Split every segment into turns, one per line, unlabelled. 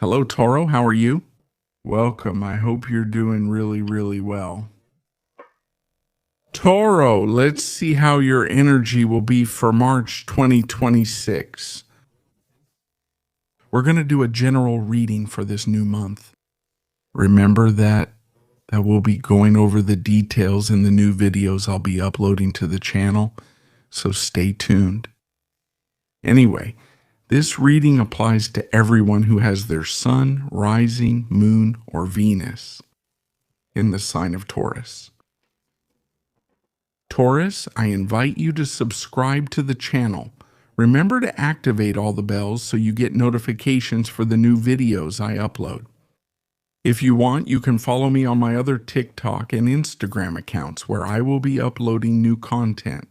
Hello, Toro. How are you? Welcome. I hope you're doing really, really well. Toro, let's see how your energy will be for March 2026. We're going to do a general reading for this new month. Remember that we'll be going over the details in the new videos I'll be uploading to the channel, so stay tuned. Anyway, this reading applies to everyone who has their sun, rising, moon, or Venus in the sign of Taurus. Taurus, I invite you to subscribe to the channel. Remember to activate all the bells so you get notifications for the new videos I upload. If you want, you can follow me on my other TikTok and Instagram accounts where I will be uploading new content.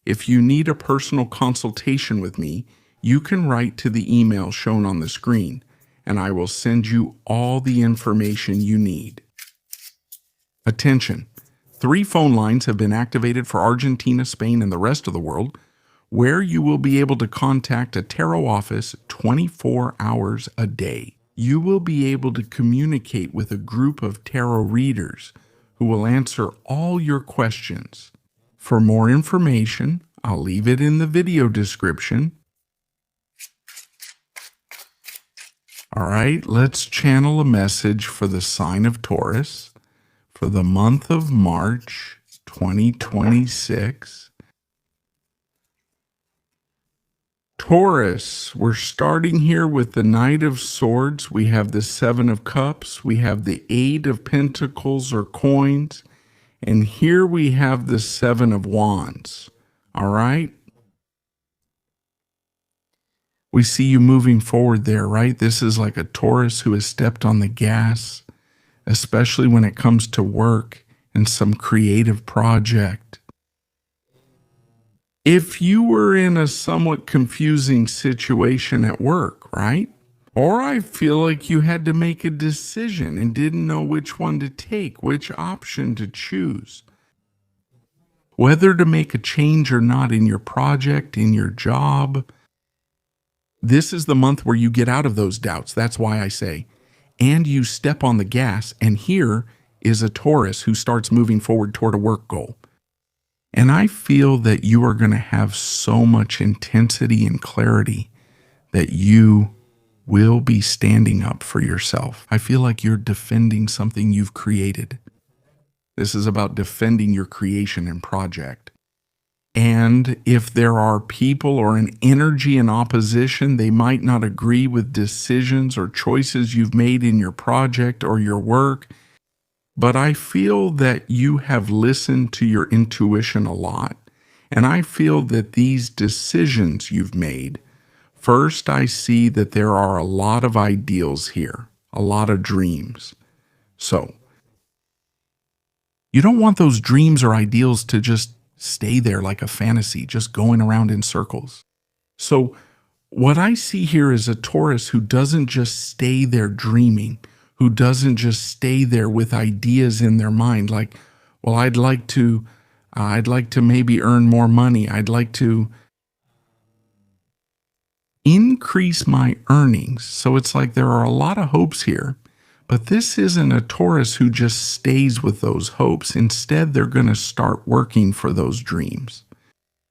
If you need a personal consultation with me, you can write to the email shown on the screen, and I will send you all the information you need. Attention! 3 phone lines have been activated for Argentina, Spain, and the rest of the world, where you will be able to contact a tarot office 24 hours a day. You will be able to communicate with a group of tarot readers who will answer all your questions. For more information, I'll leave it in the video description. All right, let's channel a message for the sign of Taurus for the month of March 2026. Taurus, we're starting here with the Knight of Swords. We have the 7 of Cups. We have the 8 of Pentacles or coins. And here we have the 7 of Wands. All right? We see you moving forward there, right? This is like a Taurus who has stepped on the gas, especially when it comes to work and some creative project. If you were in a somewhat confusing situation at work, right? Or I feel like you had to make a decision and didn't know which one to take, which option to choose. Whether to make a change or not in your project, in your job, this is the month where you get out of those doubts. That's why I say, and you step on the gas, and here is a Taurus who starts moving forward toward a work goal. And I feel that you are going to have so much intensity and clarity that you will be standing up for yourself. I feel like you're defending something you've created. This is about defending your creation and project. And if there are people or an energy in opposition, they might not agree with decisions or choices you've made in your project or your work. But I feel that you have listened to your intuition a lot. And I feel that these decisions you've made, first I see that there are a lot of ideals here, a lot of dreams. So, you don't want those dreams or ideals to just stay there like a fantasy, just going around in circles. So, what I see here is a Taurus who doesn't just stay there dreaming, who doesn't just stay there with ideas in their mind like, well, I'd like to maybe earn more money. I'd like to increase my earnings. So it's like there are a lot of hopes here, but this isn't a Taurus who just stays with those hopes. Instead, they're going to start working for those dreams.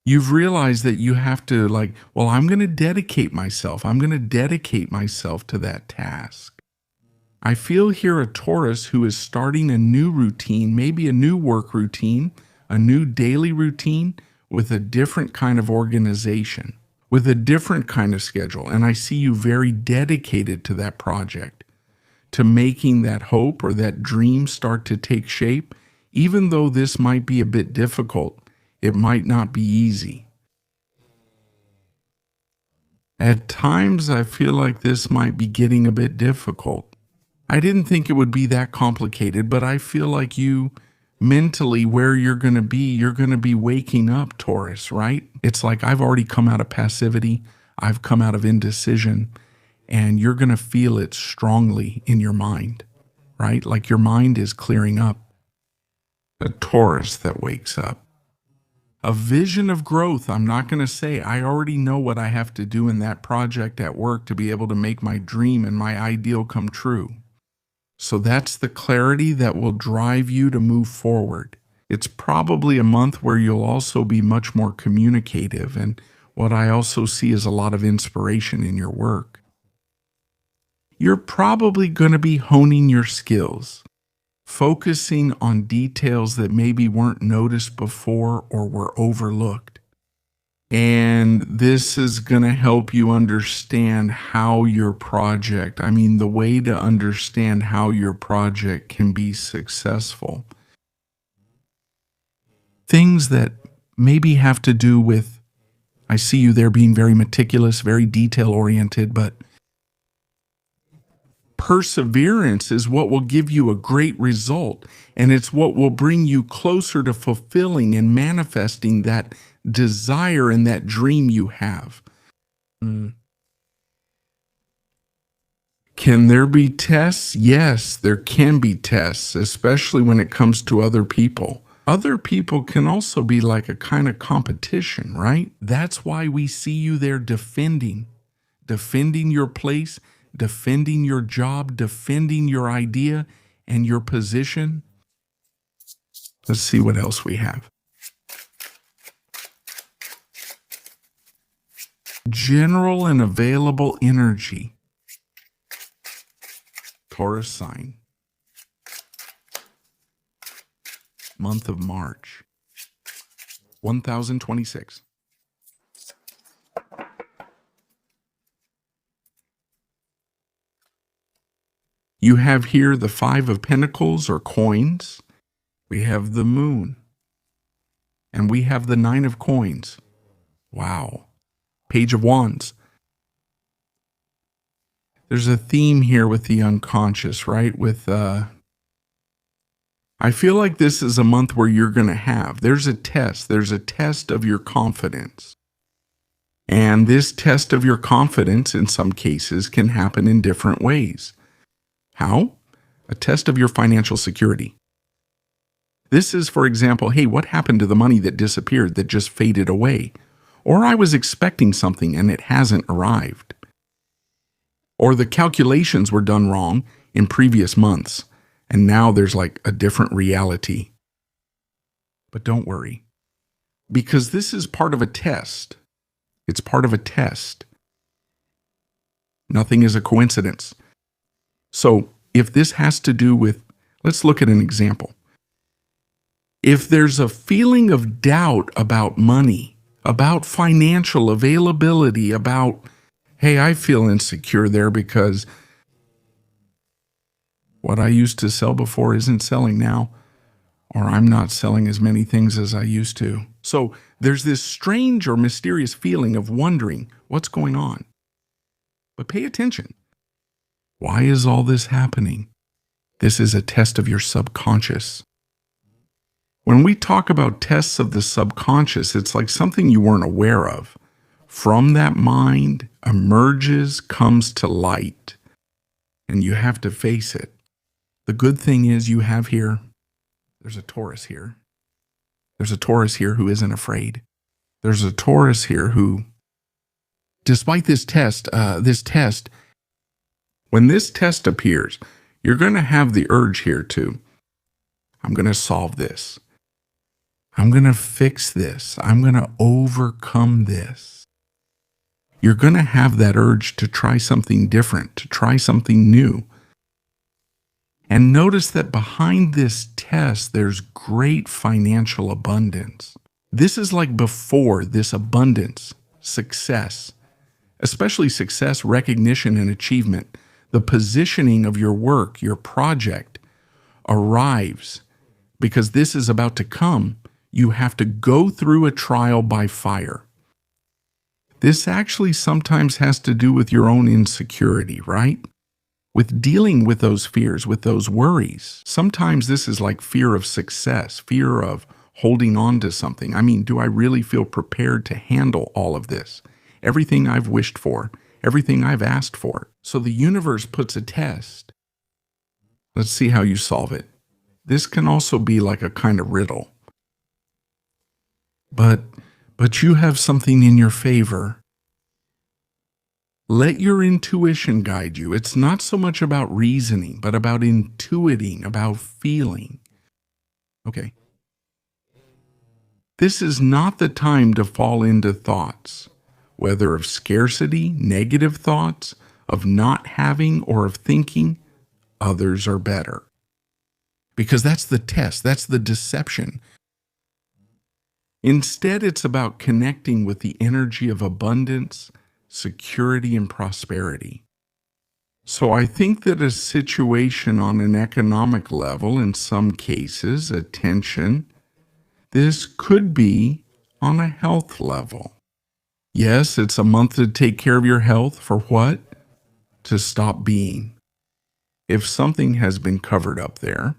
You've realized that you have to well, I'm going to dedicate myself. I'm going to dedicate myself to that task. I feel here a Taurus who is starting a new routine, maybe a new work routine, a new daily routine with a different kind of organization, with a different kind of schedule. And I see you very dedicated to that project, to making that hope or that dream start to take shape. Even though this might be a bit difficult, it might not be easy. At times, I feel like this might be getting a bit difficult. I didn't think it would be that complicated, but I feel like you mentally, where you're going to be waking up, Taurus, right? It's like I've already come out of passivity. I've come out of indecision, and you're going to feel it strongly in your mind, right? Like your mind is clearing up. A Taurus that wakes up. A vision of growth. I'm not going to say I already know what I have to do in that project at work to be able to make my dream and my ideal come true. So that's the clarity that will drive you to move forward. It's probably a month where you'll also be much more communicative, and what I also see is a lot of inspiration in your work. You're probably going to be honing your skills, focusing on details that maybe weren't noticed before or were overlooked. And this is going to help you understand how your project, the way to understand how your project can be successful. Things that maybe have to do with, I see you there being very meticulous, very detail oriented, but perseverance is what will give you a great result, and it's what will bring you closer to fulfilling and manifesting that desire and that dream you have. Can there be tests? Yes, there can be tests, especially when it comes to other people. Other people can also be like a kind of competition, right? That's why we see you there defending your place, defending your job, defending your idea and your position. Let's see what else we have. General and available energy. Taurus sign. Month of March. 1026. You have here the 5 of Pentacles or coins. We have the moon. And we have the 9 of coins. Wow. Page of Wands. There's a theme here with the unconscious, right? I feel like this is a month where you're going to have, there's a test of your confidence. And this test of your confidence in some cases can happen in different ways. How? A test of your financial security. This is, for example, hey, what happened to the money that disappeared, that just faded away? Or I was expecting something and it hasn't arrived. Or the calculations were done wrong in previous months, and now there's like a different reality. But don't worry, because this is part of a test. It's part of a test. Nothing is a coincidence. So if this has to do with, let's look at an example. If there's a feeling of doubt about money, about financial availability, about, hey, I feel insecure there because what I used to sell before isn't selling now, or I'm not selling as many things as I used to. So there's this strange or mysterious feeling of wondering what's going on. But pay attention. Why is all this happening? This is a test of your subconscious. When we talk about tests of the subconscious, it's like something you weren't aware of. From that mind emerges, comes to light, and you have to face it. The good thing is you have here, there's a Taurus here. There's a Taurus here who isn't afraid. There's a Taurus here who, despite this test, when this test appears, you're going to have the urge here to, I'm going to solve this. I'm going to fix this. I'm going to overcome this. You're going to have that urge to try something different, to try something new. And notice that behind this test, there's great financial abundance. This is like before this abundance, success, especially success, recognition, and achievement. The positioning of your work, your project, arrives because this is about to come. You have to go through a trial by fire. This actually sometimes has to do with your own insecurity, right? With dealing with those fears, with those worries. Sometimes this is like fear of success, fear of holding on to something. Do I really feel prepared to handle all of this? Everything I've wished for, everything I've asked for. So the universe puts a test. Let's see how you solve it. This can also be like a kind of riddle. But you have something in your favor. Let your intuition guide you. It's not so much about reasoning, but about intuiting, about feeling. Okay. This is not the time to fall into thoughts, whether of scarcity, negative thoughts, of not having, or of thinking others are better. Because that's the test, that's the deception. Instead, it's about connecting with the energy of abundance, security, and prosperity. So I think that a situation on an economic level, in some cases, attention, this could be on a health level. Yes, it's a month to take care of your health. For what? To stop being. If something has been covered up there,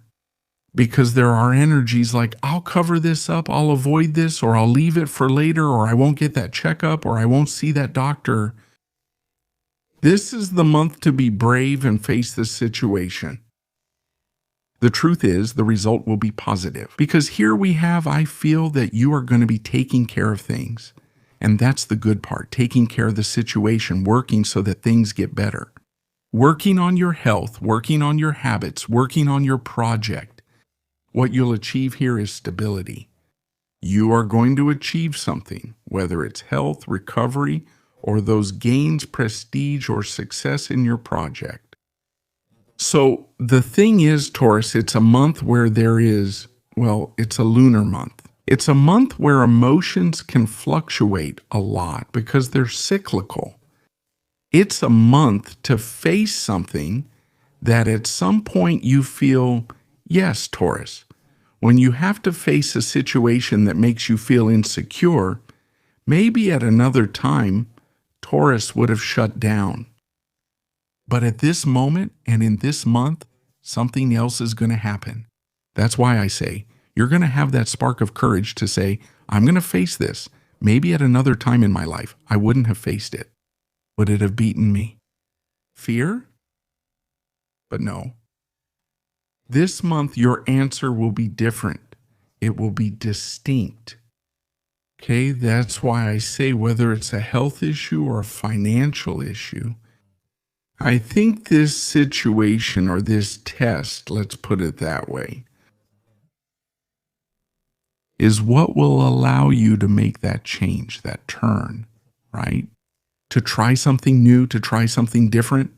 because there are energies like, I'll cover this up, I'll avoid this, or I'll leave it for later, or I won't get that checkup, or I won't see that doctor. This is the month to be brave and face this situation. The truth is, the result will be positive. Because here we have, I feel that you are going to be taking care of things. And that's the good part, taking care of the situation, working so that things get better. Working on your health, working on your habits, working on your project. What you'll achieve here is stability. You are going to achieve something, whether it's health, recovery, or those gains, prestige, or success in your project. So the thing is, Taurus, it's a month where there is, it's a lunar month. It's a month where emotions can fluctuate a lot because they're cyclical. It's a month to face something that at some point you feel, yes, Taurus, when you have to face a situation that makes you feel insecure, maybe at another time, Taurus would have shut down. But at this moment and in this month, something else is going to happen. That's why I say, you're going to have that spark of courage to say, I'm going to face this. Maybe at another time in my life, I wouldn't have faced it. Would it have beaten me? Fear? But no. This month, your answer will be different. It will be distinct. Okay, that's why I say whether it's a health issue or a financial issue, I think this situation or this test, let's put it that way, is what will allow you to make that change, that turn, right? To try something new, to try something different,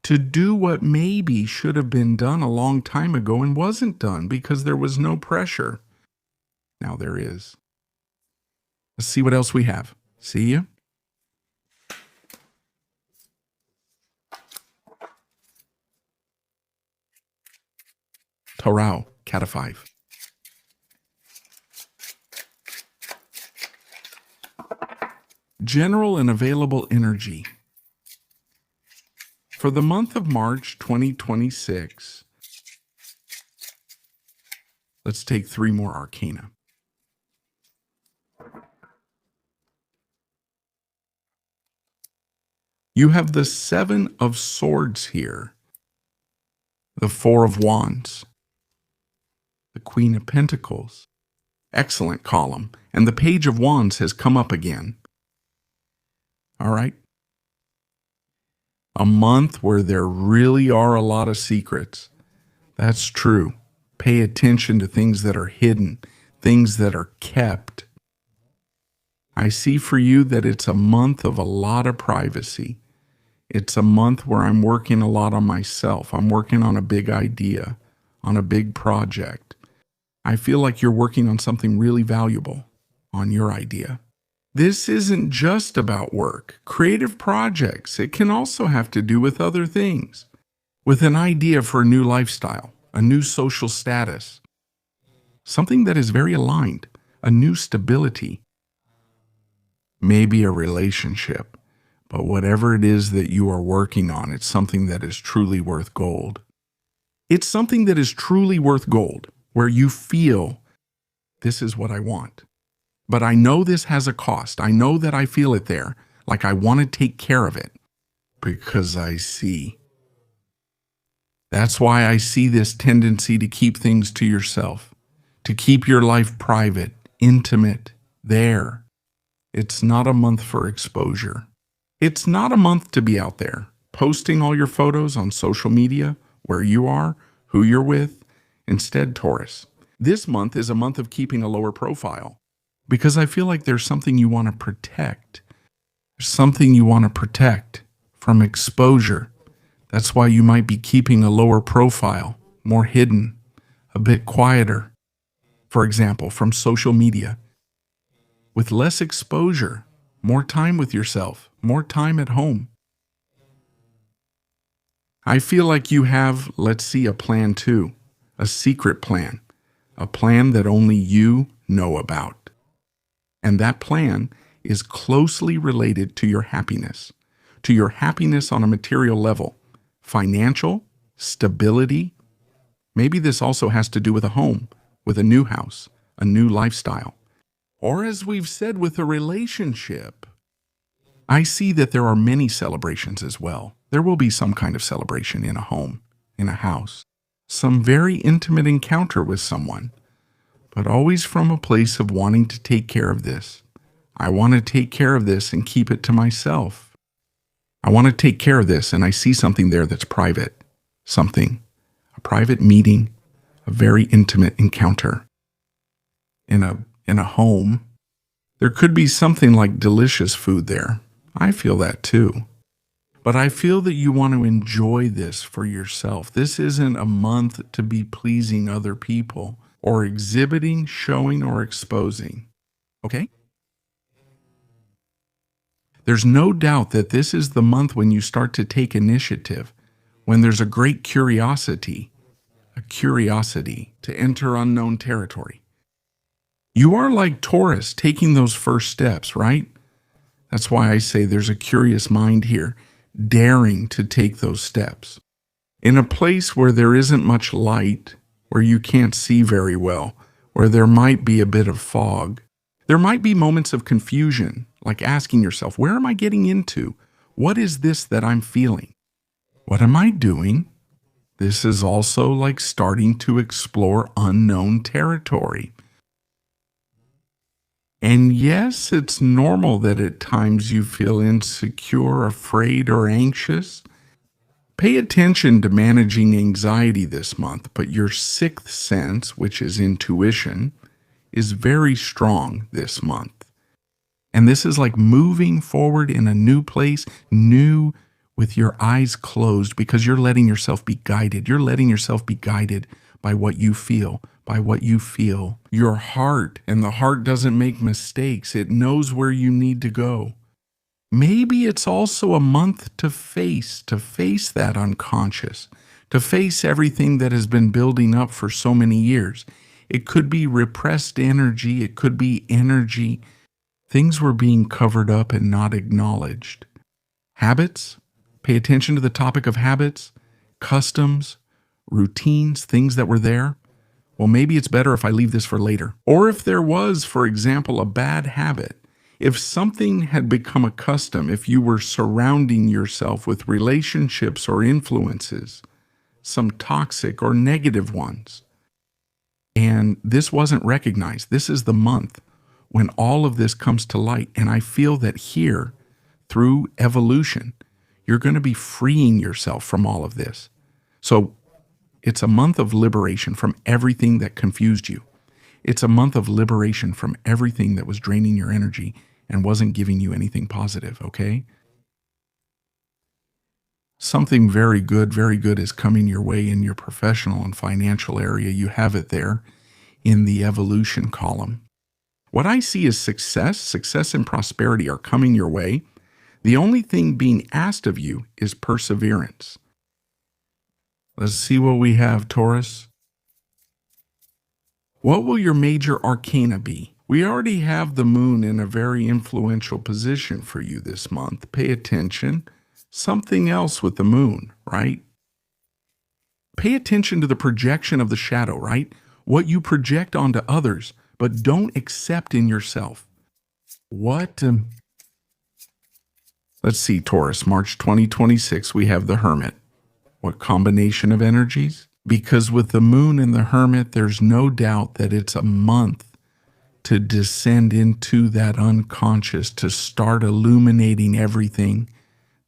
to do what maybe should have been done a long time ago and wasn't done because there was no pressure. Now there is. Let's see what else we have. See you. Taurus, cat of 5. General and available energy. For the month of March 2026, let's take 3 more arcana. You have the 7 of Swords here, the 4 of Wands, the Queen of Pentacles, excellent column, and the Page of Wands has come up again. All right? A month where there really are a lot of secrets. That's true. Pay attention to things that are hidden, things that are kept. I see for you that it's a month of a lot of privacy. It's a month where I'm working a lot on myself. I'm working on a big idea, on a big project. I feel like you're working on something really valuable, on your idea. This isn't just about work, creative projects. It can also have to do with other things, with an idea for a new lifestyle, a new social status, something that is very aligned, a new stability, maybe a relationship. But whatever it is that you are working on, it's something that is truly worth gold. It's something that is truly worth gold, where you feel, this is what I want. But I know this has a cost. I know that I feel it there, like I want to take care of it, because I see. That's why I see this tendency to keep things to yourself, to keep your life private, intimate there. It's not a month for exposure. It's not a month to be out there posting all your photos on social media, where you are, who you're with. Instead, Taurus, this month is a month of keeping a lower profile because I feel like there's something you want to protect. There's something you want to protect from exposure. That's why you might be keeping a lower profile, more hidden, a bit quieter. For example, from social media. With less exposure, more time with yourself, more time at home. I feel like you have, let's see, a plan too, a secret plan, a plan that only you know about. And that plan is closely related to your happiness on a material level, financial, stability. Maybe this also has to do with a home, with a new house, a new lifestyle. Or as we've said, with a relationship. I see that there are many celebrations as well. There will be some kind of celebration in a home, in a house, some very intimate encounter with someone, but always from a place of wanting to take care of this. I want to take care of this and keep it to myself. I want to take care of this, and I see something there that's private, a private meeting, a very intimate encounter in a home. There could be something like delicious food there. I feel that too. But I feel that you want to enjoy this for yourself. This isn't a month to be pleasing other people or exhibiting, showing, or exposing. Okay? There's no doubt that this is the month when you start to take initiative, when there's a great curiosity to enter unknown territory. You are like Taurus, taking those first steps, right? That's why I say there's a curious mind here, daring to take those steps. In a place where there isn't much light, where you can't see very well, where there might be a bit of fog, there might be moments of confusion, like asking yourself, where am I getting into? What is this that I'm feeling? What am I doing? This is also like starting to explore unknown territory. And yes, it's normal that at times you feel insecure, afraid, or anxious. Pay attention to managing anxiety this month, but your sixth sense, which is intuition, is very strong this month. And this is like moving forward in a new place, new with your eyes closed, because you're letting yourself be guided. You're letting yourself be guided by what you feel, Your heart, and the heart doesn't make mistakes. It knows where you need to go. Maybe it's also a month to face that unconscious, to face everything that has been building up for so many years. It could be repressed energy. It could be energy. Things were being covered up and not acknowledged. Habits. Pay attention to the topic of habits, customs, routines, things that were there. Well, maybe it's better if I leave this for later. Or if there was, for example, a bad habit, if something had become a custom, if you were surrounding yourself with relationships or influences, some toxic or negative ones, and this wasn't recognized, this is the month when all of this comes to light. And I feel that here, through evolution, you're going to be freeing yourself from all of this. So it's a month of liberation from everything that confused you. It's a month of liberation from everything that was draining your energy and wasn't giving you anything positive, okay? Something very good is coming your way in your professional and financial area. You have it there in the evolution column. What I see is success and prosperity are coming your way. The only thing being asked of you is perseverance. Let's see what we have, Taurus. What will your major arcana be? We already have the moon in a very influential position for you this month. Pay attention. Something else with the moon, right? Pay attention to the projection of the shadow, right? What you project onto others, but don't accept in yourself. Let's see, Taurus, March 2026, we have the Hermit. What combination of energies? Because with the moon and the Hermit, there's no doubt that it's a month to descend into that unconscious, to start illuminating everything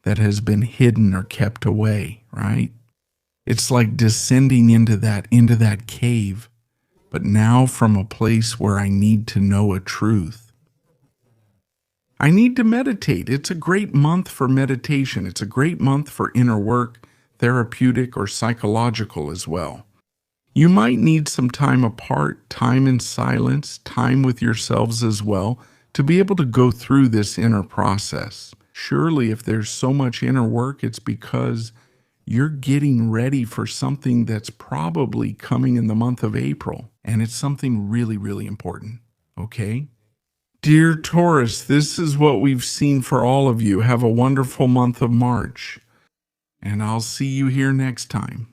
that has been hidden or kept away, right? It's like descending into that cave, but now from a place where I need to know a truth. I need to meditate. It's a great month for meditation. It's a great month for inner work, therapeutic or psychological as well. You might need some time apart, time in silence, time with yourselves as well, to be able to go through this inner process. Surely, if there's so much inner work, it's because you're getting ready for something that's probably coming in the month of April, and it's something really, really important, okay? Dear Taurus, this is what we've seen for all of you. Have a wonderful month of March, and I'll see you here next time.